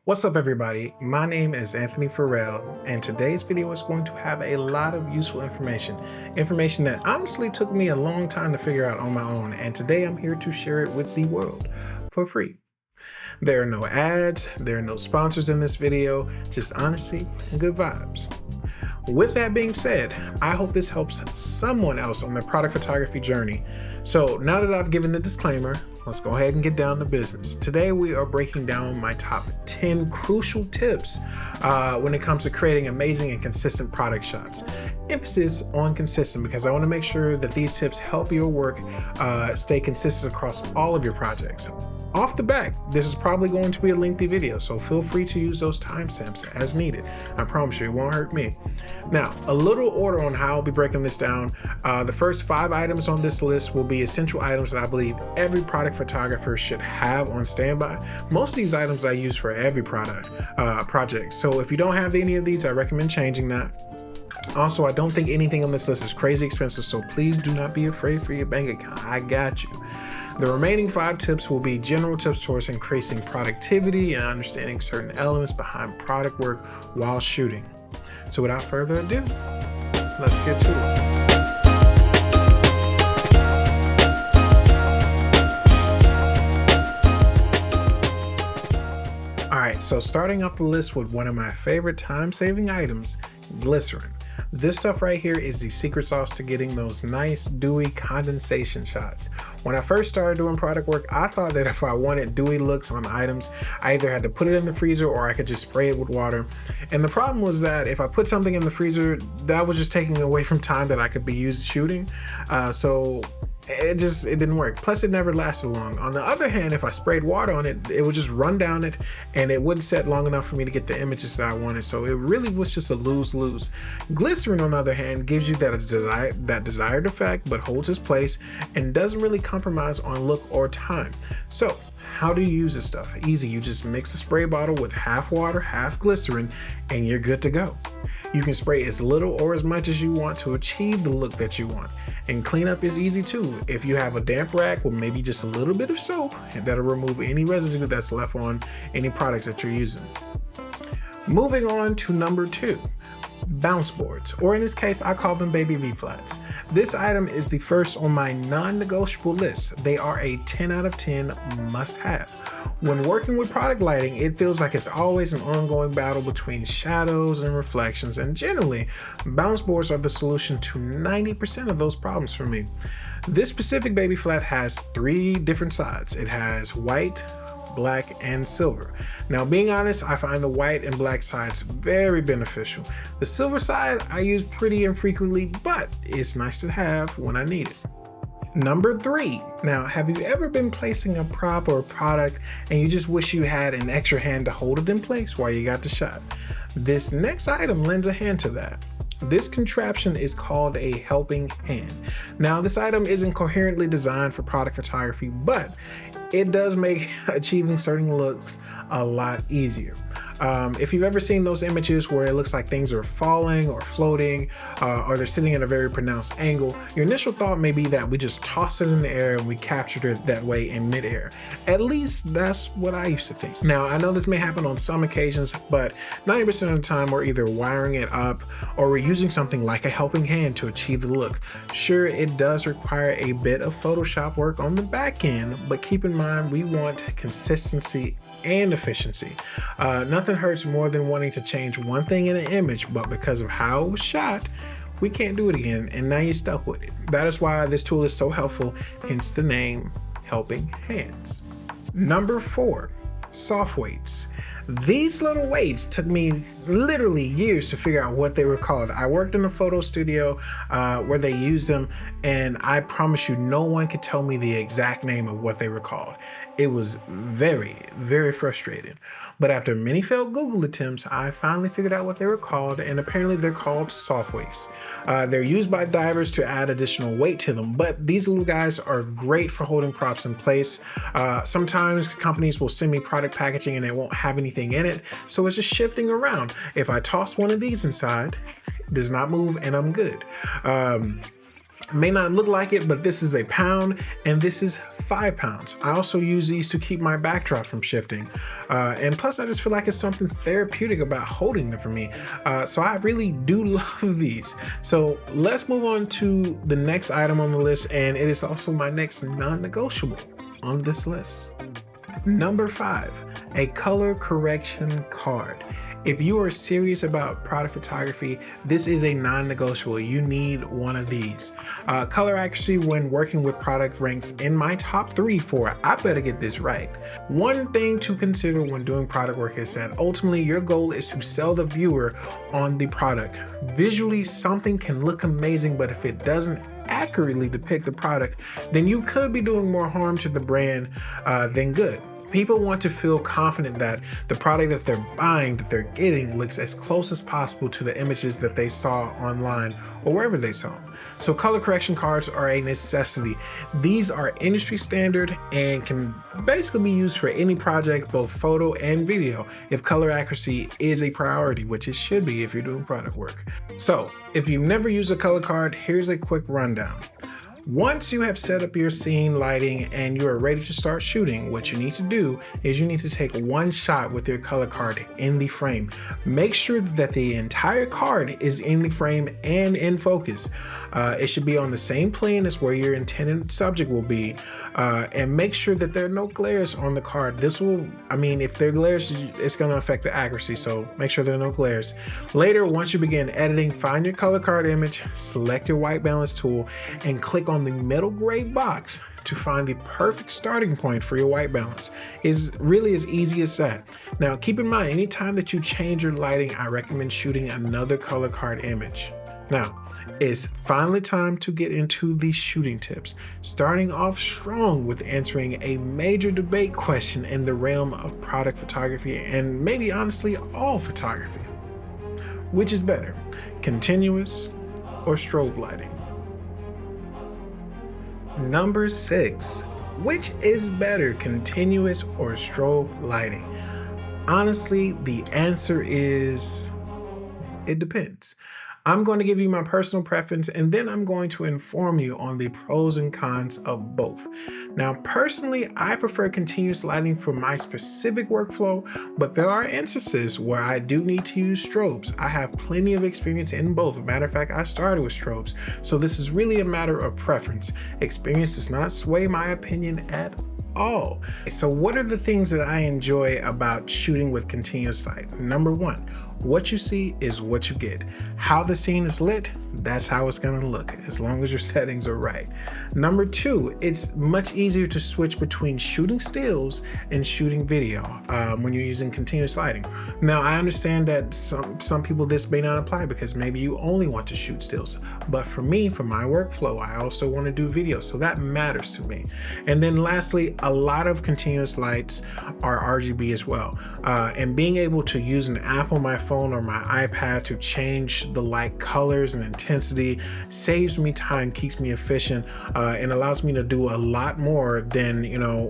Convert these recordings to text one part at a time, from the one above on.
What's up everybody? My name is Anthony Ferrell, and today's video is going to have a lot of useful information that honestly took me a long time to figure out on my own, and today I'm here to share it with the world for free. There are no ads, there are no sponsors in this video, just honesty and good vibes. With that being said, I hope this helps someone else on their product photography journey. So now that I've given the disclaimer, let's go ahead and get down to business. Today we are breaking down my top 10 crucial tips when it comes to creating amazing and consistent product shots. Emphasis on consistent because I want to make sure that these tips help your work stay consistent across all of your projects. Off the bat, this is probably going to be a lengthy video, so feel free to use those timestamps as needed. I promise you, it won't hurt me. Now, a little order on how I'll be breaking this down. The first 5 items on this list will be essential items that I believe every product photographer should have on standby. Most of these items I use for every project. So if you don't have any of these, I recommend changing that. Also, I don't think anything on this list is crazy expensive, so please do not be afraid for your bank account. I got you. The remaining 5 tips will be general tips towards increasing productivity and understanding certain elements behind product work while shooting. So without further ado, let's get to it. All right, so starting off the list with one of my favorite time-saving items, glycerin. This stuff right here is the secret sauce to getting those nice dewy condensation shots. When I first started doing product work, I thought that if I wanted dewy looks on items, I either had to put it in the freezer or I could just spray it with water. And the problem was that if I put something in the freezer, that was just taking away from time that I could be used shooting. So it didn't work. Plus it never lasted long. On the other hand, if I sprayed water on it, it would just run down it and it wouldn't set long enough for me to get the images that I wanted. So it really was just a lose-lose. Glycerin, on the other hand, gives you that desired effect, but holds its place and doesn't really compromise on look or time. So how do you use this stuff? Easy. You just mix a spray bottle with half water, half glycerin, and you're good to go. You can spray as little or as much as you want to achieve the look that you want. And cleanup is easy too. If you have a damp rack with maybe just a little bit of soap, that'll remove any residue that's left on any products that you're using. Moving on to number 2. Bounce boards, or in this case I call them baby V-flats. This item is the first on my non-negotiable list. They are a 10 out of 10 must-have. When working with product lighting, it feels like it's always an ongoing battle between shadows and reflections, and generally bounce boards are the solution to 90% of those problems for me. This specific baby flat has 3 different sides. It has white, black, and silver. Now, being honest, I find the white and black sides very beneficial. The silver side I use pretty infrequently, but it's nice to have when I need it. Number 3. Now, have you ever been placing a prop or a product and you just wish you had an extra hand to hold it in place while you got the shot? This next item lends a hand to that. This contraption is called a helping hand. Now, this item isn't coherently designed for product photography, but it does make achieving certain looks a lot easier. If you've ever seen those images where it looks like things are falling or floating, or they're sitting at a very pronounced angle, your initial thought may be that we just tossed it in the air and we captured it that way in midair. At least that's what I used to think. Now, I know this may happen on some occasions, but 90% of the time we're either wiring it up or we're using something like a helping hand to achieve the look. Sure, it does require a bit of Photoshop work on the back end, but keep in mind we want consistency and efficiency. Nothing hurts more than wanting to change one thing in an image, but because of how it was shot, we can't do it again, and now you're stuck with it. That is why this tool is so helpful, hence the name Helping Hands. Number 4, soft weights. These little weights took me literally years to figure out what they were called. I worked in a photo studio where they used them, and I promise you no one could tell me the exact name of what they were called. It was very, very frustrating. But after many failed Google attempts, I finally figured out what they were called, and apparently they're called soft weights. They're used by divers to add additional weight to them, but these little guys are great for holding props in place. Sometimes companies will send me product packaging and it won't have anything in it, so it's just shifting around. If I toss one of these inside, it does not move and I'm good. may not look like it, but this is a pound and this is 5 pounds. I also use these to keep my backdrop from shifting. And plus I just feel like it's something therapeutic about holding them for me. So I really do love these. So let's move on to the next item on the list, and it is also my next non-negotiable on this list. Number 5, a color correction card. If you are serious about product photography, this is a non-negotiable. You need one of these. Color accuracy when working with product ranks in my top 3 for I better get this right. One thing to consider when doing product work is that ultimately your goal is to sell the viewer on the product. Visually, something can look amazing, but if it doesn't accurately depict the product, then you could be doing more harm to the brand than good. People want to feel confident that the product that they're buying, that they're getting, looks as close as possible to the images that they saw online or wherever they saw them. So color correction cards are a necessity. These are industry standard and can basically be used for any project, both photo and video, if color accuracy is a priority, which it should be if you're doing product work. So if you've never used a color card, here's a quick rundown. Once you have set up your scene lighting and you are ready to start shooting, what you need to do is you need to take one shot with your color card in the frame. Make sure that the entire card is in the frame and in focus. It should be on the same plane as where your intended subject will be, and make sure that there are no glares on the card. This will, if there are glares, it's going to affect the accuracy, so make sure there are no glares. Later, once you begin editing, find your color card image, select your white balance tool, and click on the middle gray box to find the perfect starting point for your white balance. Is really as easy as that. Now keep in mind, anytime that you change your lighting, I recommend shooting another color card image. Now it's finally time to get into the shooting tips, starting off strong with answering a major debate question in the realm of product photography, and maybe honestly all photography. Which is better, continuous or strobe lighting? Number 6, which is better, continuous or strobe lighting? Honestly, the answer is, it depends. I'm going to give you my personal preference, and then I'm going to inform you on the pros and cons of both. Now, personally, I prefer continuous lighting for my specific workflow, but there are instances where I do need to use strobes. I have plenty of experience in both. As a matter of fact, I started with strobes, so this is really a matter of preference. Experience does not sway my opinion at all. So what are the things that I enjoy about shooting with continuous light? Number 1, what you see is what you get. How the scene is lit, that's how it's gonna look, as long as your settings are right. Number 2, it's much easier to switch between shooting stills and shooting video when you're using continuous lighting. Now, I understand that some people this may not apply because maybe you only want to shoot stills. But for me, for my workflow, I also want to do video, so that matters to me. And then lastly, a lot of continuous lights are RGB as well. And being able to use an app on my phone or my iPad to change the light colors and intensity saves me time, keeps me efficient, and allows me to do a lot more than,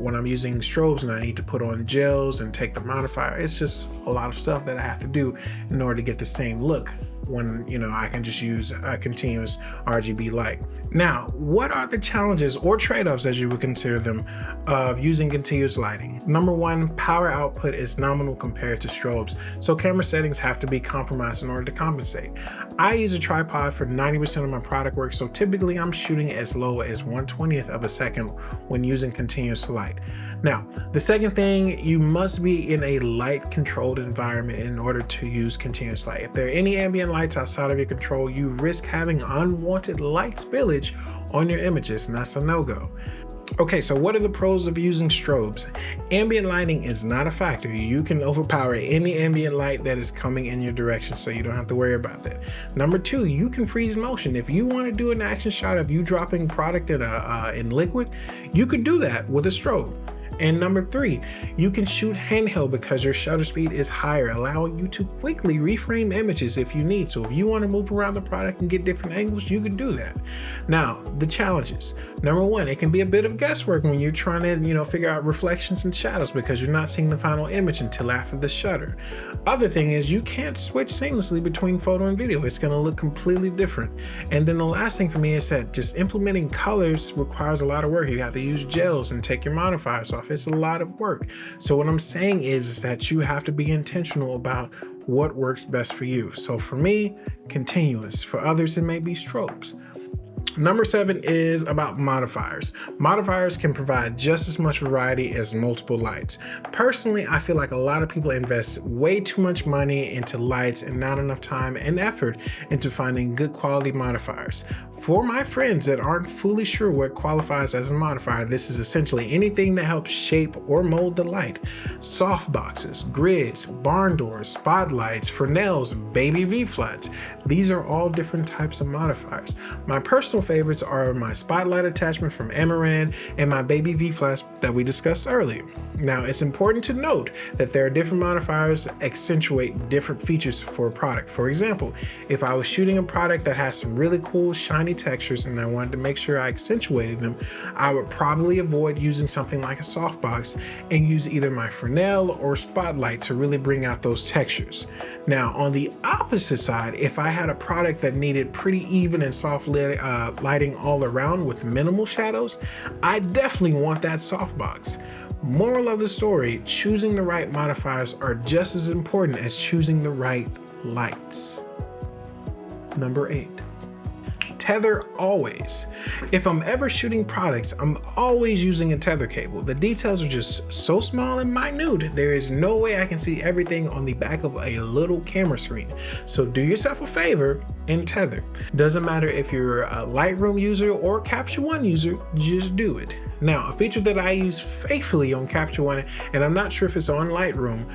when I'm using strobes and I need to put on gels and take the modifier. It's just a lot of stuff that I have to do in order to get the same look when I can just use a continuous RGB light. Now, what are the challenges or trade-offs, as you would consider them, of using continuous lighting? Number 1, power output is nominal compared to strobes, so camera settings have to be compromised in order to compensate. I use a tripod for 90% of my product work, so typically I'm shooting as low as 1/20th of a second when using continuous light. Now, the second thing, you must be in a light controlled environment in order to use continuous light. If there are any ambient lights outside of your control, you risk having unwanted light spillage on your images, and that's a no-go. Okay, so what are the pros of using strobes? Ambient lighting is not a factor. You can overpower any ambient light that is coming in your direction, so you don't have to worry about that. Number 2, you can freeze motion. If you want to do an action shot of you dropping product in liquid, you could do that with a strobe. And number 3, you can shoot handheld because your shutter speed is higher, allowing you to quickly reframe images if you need. So if you want to move around the product and get different angles, you can do that. Now, the challenges. Number one, it can be a bit of guesswork when you're trying to, figure out reflections and shadows because you're not seeing the final image until after the shutter. Other thing is you can't switch seamlessly between photo and video. It's going to look completely different. And then the last thing for me is that just implementing colors requires a lot of work. You have to use gels and take your modifiers off. It's a lot of work. So what I'm saying is that you have to be intentional about what works best for you. So for me, continuous. For others, it may be strobes. Number 7 is about modifiers. Modifiers can provide just as much variety as multiple lights. Personally, I feel like a lot of people invest way too much money into lights and not enough time and effort into finding good quality modifiers. For my friends that aren't fully sure what qualifies as a modifier, this is essentially anything that helps shape or mold the light. Softboxes, grids, barn doors, spotlights, Ferrells, baby V-flats. These are all different types of modifiers. My personal favorites are my spotlight attachment from Amaran and my baby V-flats that we discussed earlier. Now, it's important to note that there are different modifiers that accentuate different features for a product. For example, if I was shooting a product that has some really cool shiny textures and I wanted to make sure I accentuated them, I would probably avoid using something like a softbox and use either my Ferrell or spotlight to really bring out those textures. Now, on the opposite side, if I had a product that needed pretty even and soft lighting all around with minimal shadows, I definitely want that softbox. Moral of the story, choosing the right modifiers are just as important as choosing the right lights. Number 8. Tether always. If I'm ever shooting products, I'm always using a tether cable. The details are just so small and minute, there is no way I can see everything on the back of a little camera screen. So do yourself a favor and tether. Doesn't matter if you're a Lightroom user or Capture One user, just do it. Now, a feature that I use faithfully on Capture One, and I'm not sure if it's on Lightroom,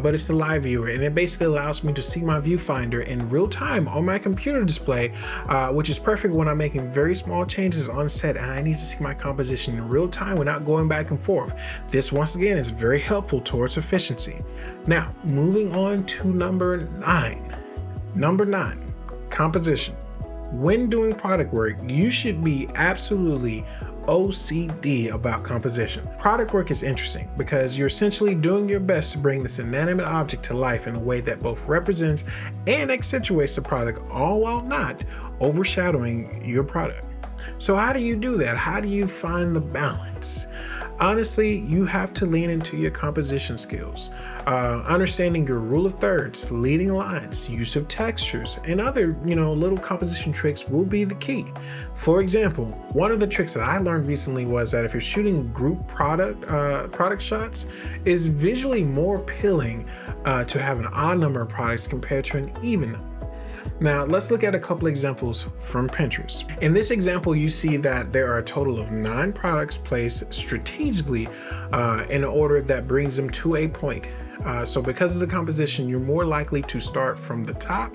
but it's the live viewer, and it basically allows me to see my viewfinder in real time on my computer display, which is perfect when I'm making very small changes on set and I need to see my composition in real time without going back and forth. This, once again, is very helpful towards efficiency. Now, moving on to number 9. Number 9, composition. When doing product work, you should be absolutely OCD about composition. Product work is interesting because you're essentially doing your best to bring this inanimate object to life in a way that both represents and accentuates the product, all while not overshadowing your product. So how do you do that? How do you find the balance? Honestly, you have to lean into your composition skills. Understanding your rule of thirds, leading lines, use of textures, and other, little composition tricks will be the key. For example, one of the tricks that I learned recently was that if you're shooting group product shots, is visually more appealing to have an odd number of products compared to an even number. Now, let's look at a couple examples from Pinterest. In this example, you see that there are a total of 9 products placed strategically in an order that brings them to a point. So because of the composition, you're more likely to start from the top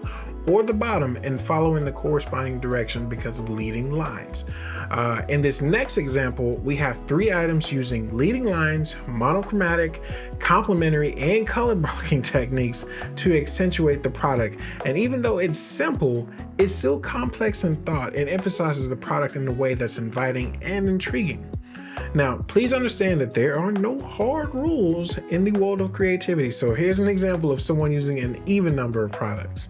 or the bottom and follow in the corresponding direction because of leading lines. In this next example, we have 3 items using leading lines, monochromatic, complementary, and color blocking techniques to accentuate the product. And even though it's simple, it's still complex in thought and emphasizes the product in a way that's inviting and intriguing. Now, please understand that there are no hard rules in the world of creativity. So here's an example of someone using an even number of products.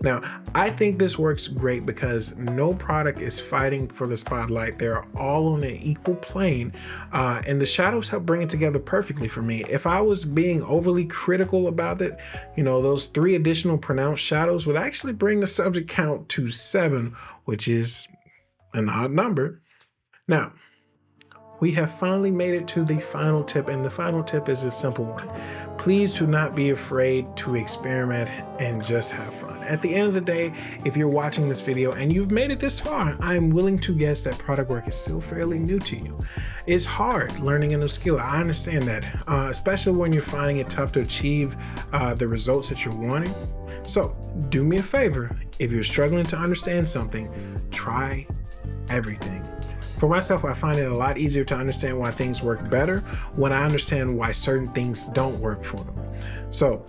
Now, I think this works great because no product is fighting for the spotlight. They're all on an equal plane, and the shadows help bring it together perfectly for me. If I was being overly critical about it, those 3 additional pronounced shadows would actually bring the subject count to 7, which is an odd number. Now, we have finally made it to the final tip, and the final tip is a simple one. Please do not be afraid to experiment and just have fun. At the end of the day, if you're watching this video and you've made it this far, I'm willing to guess that product work is still fairly new to you. It's hard learning a new skill. I understand that, especially when you're finding it tough to achieve the results that you're wanting. So do me a favor, if you're struggling to understand something, try everything. For myself, I find it a lot easier to understand why things work better when I understand why certain things don't work for them. So,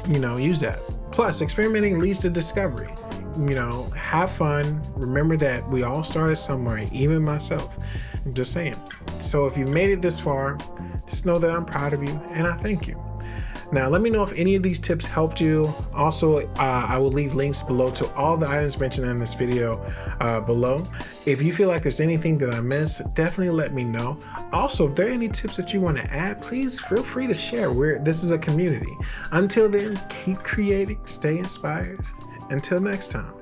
use that. Plus, experimenting leads to discovery. you know, have fun. Remember that we all started somewhere, even myself. I'm just saying. So if you made it this far, just know that I'm proud of you and I thank you. Now, let me know if any of these tips helped you. Also, I will leave links below to all the items mentioned in this video below. If you feel like there's anything that I missed, definitely let me know. Also, if there are any tips that you want to add, please feel free to share. This is a community. Until then, keep creating, stay inspired. Until next time.